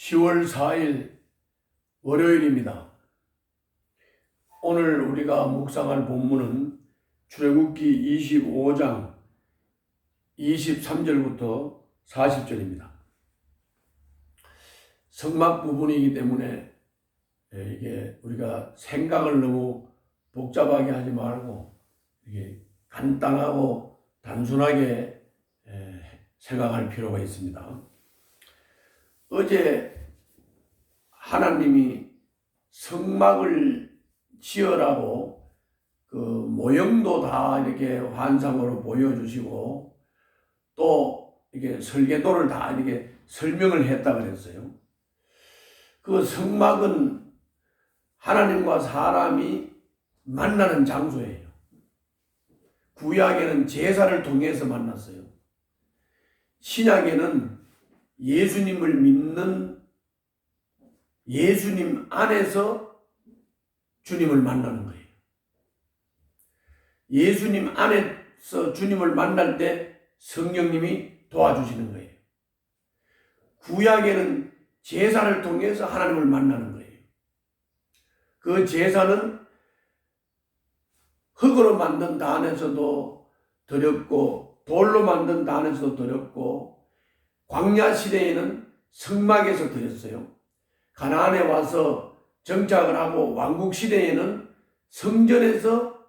10월 4일 월요일입니다. 오늘 우리가 묵상할 본문은 출애굽기 25장 23절부터 40절입니다. 성막 부분이기 때문에 이게 우리가 생각을 너무 복잡하게 하지 말고 이게 간단하고 단순하게 생각할 필요가 있습니다. 어제 하나님이 성막을 지으라고 그 모형도 다 이렇게 환상으로 보여주시고 또 이게 설계도를 다 이렇게 설명을 했다 그랬어요. 그 성막은 하나님과 사람이 만나는 장소예요. 구약에는 제사를 통해서 만났어요. 신약에는 예수님을 믿는 예수님 안에서 주님을 만나는 거예요. 예수님 안에서 주님을 만날 때 성령님이 도와주시는 거예요. 구약에는 제사를 통해서 하나님을 만나는 거예요. 그 제사는 흙으로 만든 단에서도 드렸고 돌로 만든 단에서도 드렸고 광야 시대에는 성막에서 드렸어요. 가나안에 와서 정착을 하고 왕국 시대에는 성전에서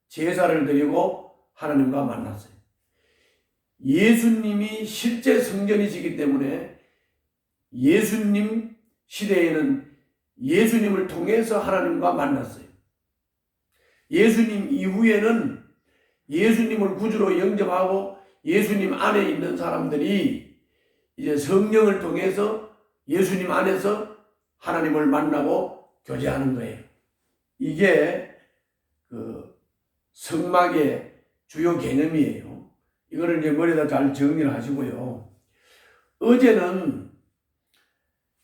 제사를 드리고 하나님과 만났어요. 예수님이 실제 성전이시기 때문에 예수님 시대에는 예수님을 통해서 하나님과 만났어요. 예수님 이후에는 예수님을 구주로 영접하고 예수님 안에 있는 사람들이 이제 성령을 통해서 예수님 안에서 하나님을 만나고 교제하는 거예요. 이게 그 성막의 주요 개념이에요. 이거를 이제 머리에다 잘 정리를 하시고요. 어제는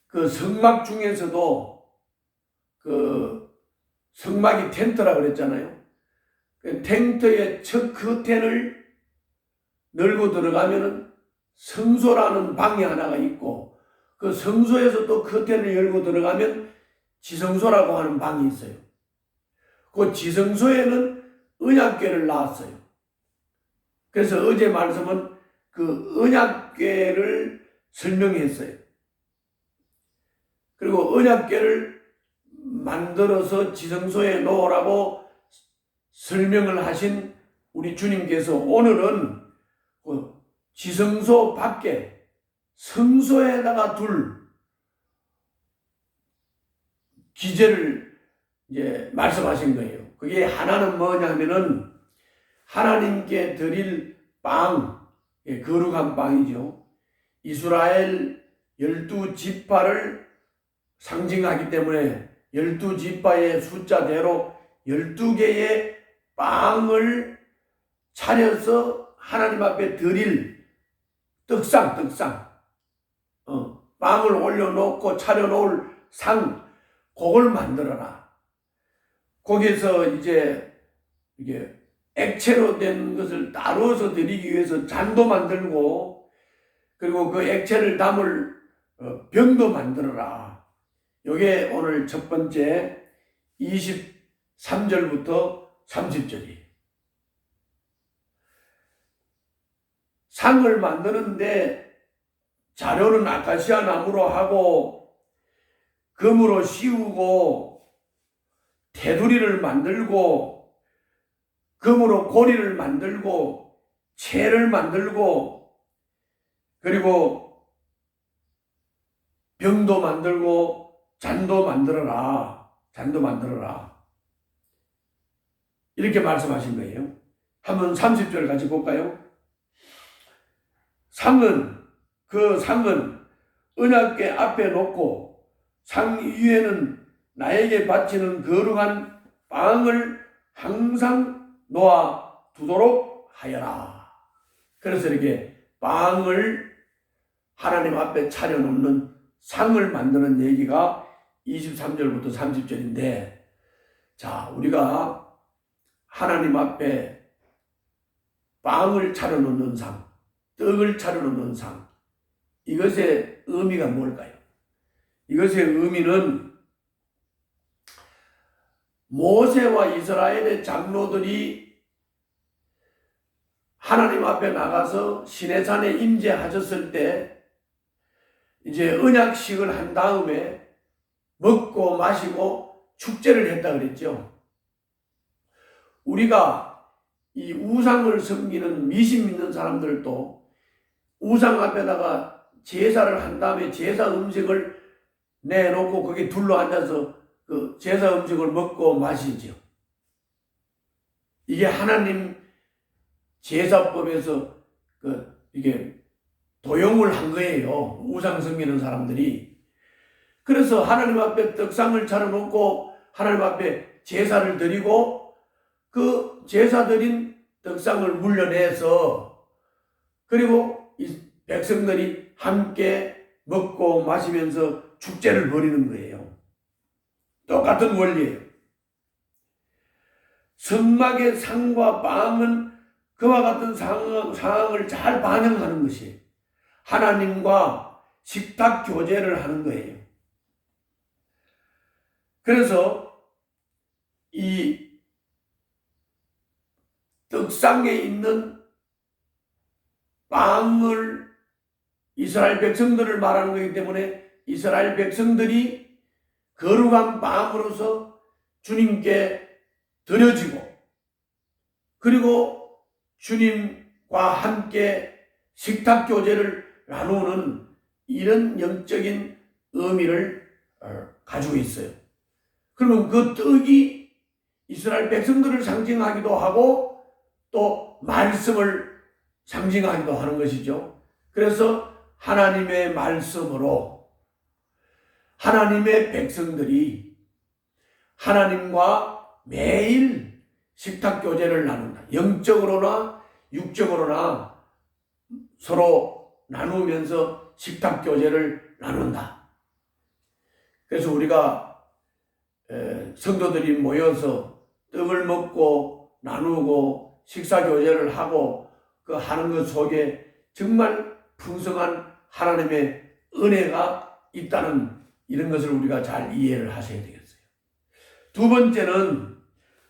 그 성막 중에서도 그 성막이 텐트라고 그랬잖아요. 그 텐트의 첫 커튼을 열고 들어가면은 성소라는 방이 하나가 있고 그 성소에서 또 커튼을 열고 들어가면 지성소라고 하는 방이 있어요. 그 지성소에는 언약궤를 놨어요. 그래서 어제 말씀은 그 언약궤를 설명했어요. 그리고 언약궤를 만들어서 지성소에 놓으라고 설명을 하신 우리 주님께서 오늘은 그 지성소 밖에 성소에다가 둘 기제를 이제 말씀하신 거예요. 그게 하나는 뭐냐면은 하나님께 드릴 빵, 거룩한 빵이죠. 이스라엘 12지파를 상징하기 때문에 12지파의 숫자대로 12개의 빵을 차려서 하나님 앞에 드릴 떡상 빵을 올려놓고 차려놓을 상, 그걸 만들어라. 거기서 이제 이게 액체로 된 것을 따로서 드리기 위해서 잔도 만들고 그리고 그 액체를 담을 병도 만들어라. 이게 오늘 첫 번째 23절부터 30절이에요. 상을 만드는데 자료는 아카시아 나무로 하고 금으로 씌우고 테두리를 만들고 금으로 고리를 만들고 채를 만들고 그리고 병도 만들고 잔도 만들어라. 이렇게 말씀하신 거예요. 한번 30절 같이 볼까요? 그 상은 언약궤 앞에 놓고 상 위에는 나에게 바치는 거룩한 빵을 항상 놓아 두도록 하여라. 그래서 이렇게 빵을 하나님 앞에 차려놓는 상을 만드는 얘기가 23절부터 30절인데 자, 우리가 하나님 앞에 빵을 차려놓는 상, 떡을 차려놓는 상, 이것의 의미가 뭘까요? 이것의 의미는 모세와 이스라엘의 장로들이 하나님 앞에 나가서 시내산에 임재하셨을 때 이제 언약식을 한 다음에 먹고 마시고 축제를 했다 그랬죠. 우리가 이 우상을 섬기는 미신 믿는 사람들도 우상 앞에다가 제사를 한 다음에 제사 음식을 내놓고 거기 둘러 앉아서 그 제사 음식을 먹고 마시죠. 이게 하나님 제사법에서 이게 도용을 한 거예요. 우상 섬기는 사람들이. 그래서 하나님 앞에 떡상을 차려놓고 하나님 앞에 제사를 드리고 그 제사 드린 떡상을 물려내서 그리고 이 백성들이 함께 먹고 마시면서 축제를 벌이는 거예요. 똑같은 원리예요. 성막의 상과 방은 그와 같은 상황을 잘 반영하는 것이 하나님과 식탁 교제를 하는 거예요. 그래서 이 떡상에 있는 빵을 이스라엘 백성들을 말하는 거기 때문에 이스라엘 백성들이 거룩한 빵으로서 주님께 드려지고 그리고 주님과 함께 식탁 교제를 나누는 이런 영적인 의미를 가지고 있어요. 그러면 그 떡이 이스라엘 백성들을 상징하기도 하고 또 말씀을 상징하기도 하는 것이죠. 그래서 하나님의 말씀으로 하나님의 백성들이 하나님과 매일 식탁 교제를 나눈다. 영적으로나 육적으로나 서로 나누면서 식탁 교제를 나눈다. 그래서 우리가 성도들이 모여서 떡을 먹고 나누고 식사 교제를 하고 그 하는 것 속에 정말 풍성한 하나님의 은혜가 있다는 이런 것을 우리가 잘 이해를 하셔야 되겠어요. 두 번째는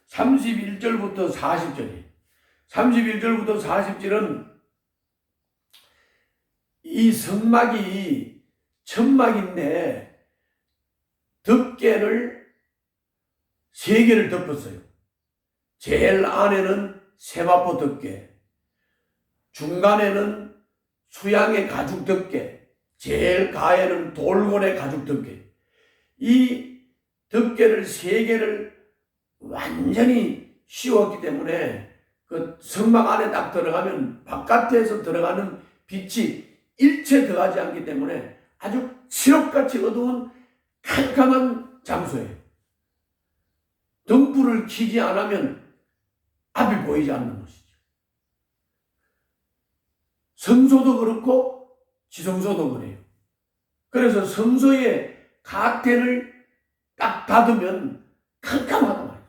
31절부터 40절이에요. 31절부터 40절은 이 성막이 천막인데 덮개를 3개를 덮었어요. 제일 안에는 세마포 덮개, 중간에는 수양의 가죽 덮개, 제일 가에는 돌고래 가죽 덮개. 이 덮개를 3개를 완전히 씌웠기 때문에 그 성막 안에 딱 들어가면 바깥에서 들어가는 빛이 일체 들어가지 않기 때문에 아주 칠흑같이 어두운 캄캄한 장소예요. 등불을 켜지 않으면 앞이 보이지 않는 것이죠. 성소도 그렇고 지성소도 그래요. 그래서 성소의 가텐을 딱 닫으면 캄캄하단 말이에요.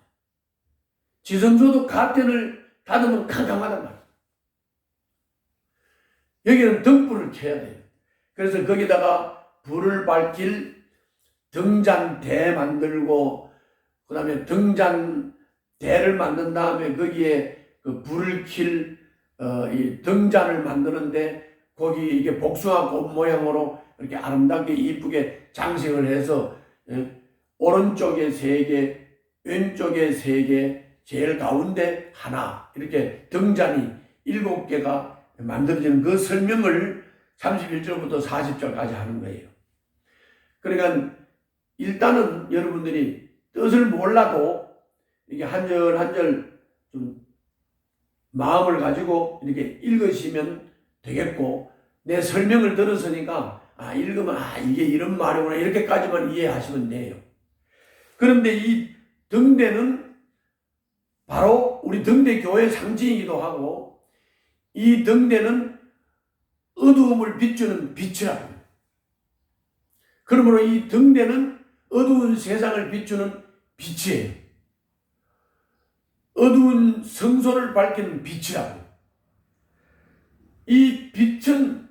지성소도 가텐을 닫으면 캄캄하단 말이에요. 여기는 등불을 켜야 돼요. 그래서 거기다가 불을 밝힐 등잔대 만들고 그 다음에 등잔대를 만든 다음에 거기에 그 불을 킬 이 등잔을 만드는데 거기 이게 복숭아 꽃 모양으로 이렇게 아름답게 이쁘게 장식을 해서 오른쪽에 3개, 왼쪽에 3개, 제일 가운데 하나 이렇게 등잔이 7개가 만들어지는 그 설명을 31절부터 40절까지 하는 거예요. 그러니까 일단은 여러분들이 뜻을 몰라도 이게 한 절 한 절 좀 마음을 가지고 이렇게 읽으시면 되겠고, 내 설명을 들었으니까 읽으면 이게 이런 말이구나 이렇게까지만 이해하시면 돼요. 그런데 이 등대는 바로 우리 등대 교회 상징이기도 하고 이 등대는 어두움을 비추는 빛이라고 해요. 그러므로 이 등대는 어두운 세상을 비추는 빛이에요. 어두운 성소를 밝히는 빛이라고. 이 빛은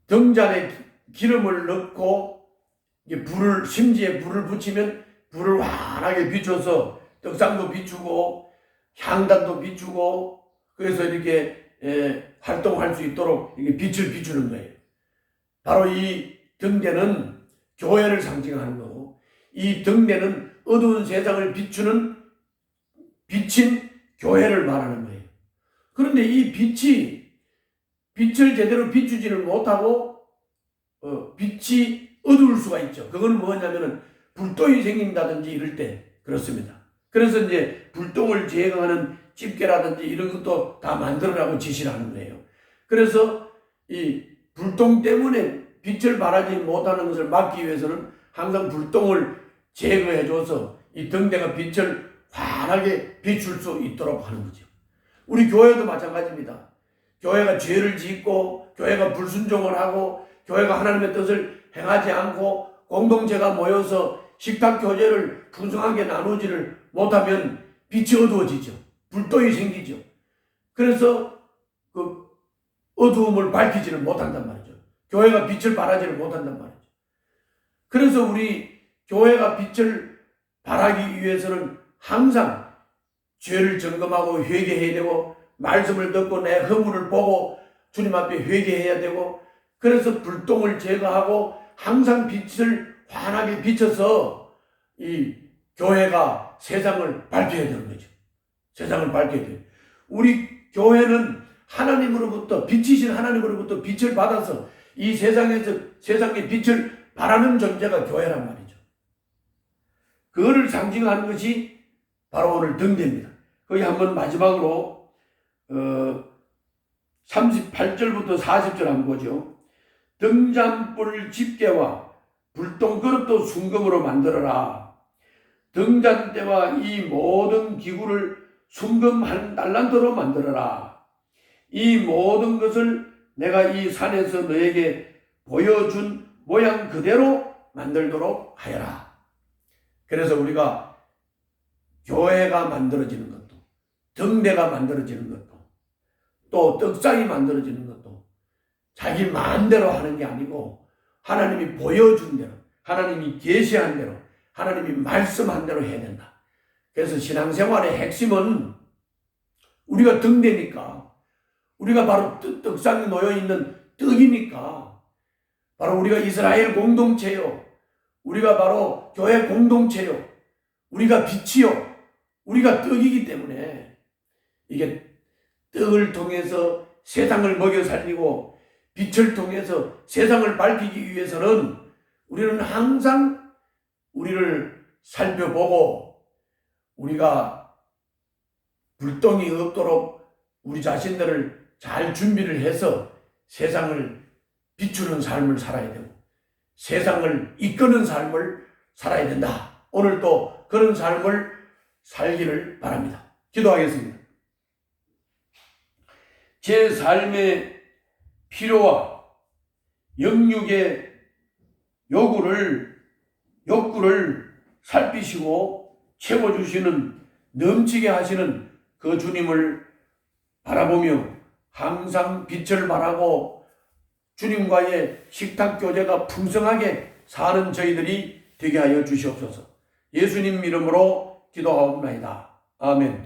등잔의 기름을 넣고 이제 심지에 불을 붙이면 불을 환하게 비춰서 떡상도 비추고 향단도 비추고 그래서 이렇게 활동할 수 있도록 이게 빛을 비추는 거예요. 바로 이 등대는 교회를 상징하는 거고 이 등대는 어두운 세상을 비추는 빛인 교회를 말하는 거예요. 그런데 이 빛을 제대로 비추지를 못하고 빛이 어두울 수가 있죠. 그건 뭐냐면은 불똥이 생긴다든지 이럴 때 그렇습니다. 그래서 이제 불똥을 제거하는 집게라든지 이런 것도 다 만들어라고 지시를 하는 거예요. 그래서 이 불똥 때문에 빛을 발하지 못하는 것을 막기 위해서는 항상 불똥을 제거해줘서 이 등대가 빛을 환하게 비출 수 있도록 하는 거죠. 우리 교회도 마찬가지입니다. 교회가 죄를 짓고 교회가 불순종을 하고 교회가 하나님의 뜻을 행하지 않고 공동체가 모여서 식탁 교제를 풍성하게 나누지를 못하면 빛이 어두워지죠. 불똥이 생기죠. 그래서 그 어두움을 밝히지를 못한단 말이죠. 교회가 빛을 발하지를 못한단 말이죠. 그래서 우리 교회가 빛을 발하기 위해서는 항상 죄를 점검하고 회개해야 되고 말씀을 듣고 내 허물을 보고 주님 앞에 회개해야 되고 그래서 불똥을 제거하고 항상 빛을 환하게 비춰서 이 교회가 세상을 밝혀야 되는 거죠. 세상을 밝혀야 돼요. 우리 교회는 하나님으로부터 빛이신 하나님으로부터 빛을 받아서 이 세상에서 세상에 빛을 발하는 존재가 교회란 말이죠. 그거를 상징하는 것이 바로 오늘 등대입니다. 거기 한번 마지막으로 38절부터 40절 한번 보죠. 등잔불 집게와 불똥 그릇도 순금으로 만들어라. 등잔대와 이 모든 기구를 순금 한 달란트로 만들어라. 이 모든 것을 내가 이 산에서 너에게 보여준 모양 그대로 만들도록 하여라. 그래서 우리가 교회가 만들어지는 것도 등대가 만들어지는 것도 또 떡상이 만들어지는 것도 자기 마음대로 하는 게 아니고 하나님이 보여준 대로 하나님이 계시한 대로 하나님이 말씀한 대로 해야 된다. 그래서 신앙생활의 핵심은 우리가 등대니까 우리가 바로 떡상에 놓여있는 떡이니까 바로 우리가 이스라엘 공동체요. 우리가 바로 교회 공동체요. 우리가 빛이요. 우리가 떡이기 때문에 이게 떡을 통해서 세상을 먹여 살리고 빛을 통해서 세상을 밝히기 위해서는 우리는 항상 우리를 살펴보고 우리가 불똥이 없도록 우리 자신들을 잘 준비를 해서 세상을 비추는 삶을 살아야 되고 세상을 이끄는 삶을 살아야 된다. 오늘도 그런 삶을 살기를 바랍니다. 기도하겠습니다. 제 삶의 필요와 영육의 욕구를 살피시고 채워주시는 넘치게 하시는 그 주님을 바라보며 항상 빛을 발하고 주님과의 식탁 교제가 풍성하게 사는 저희들이 되게 하여 주시옵소서. 예수님 이름으로 기도하옵나이다. 아멘.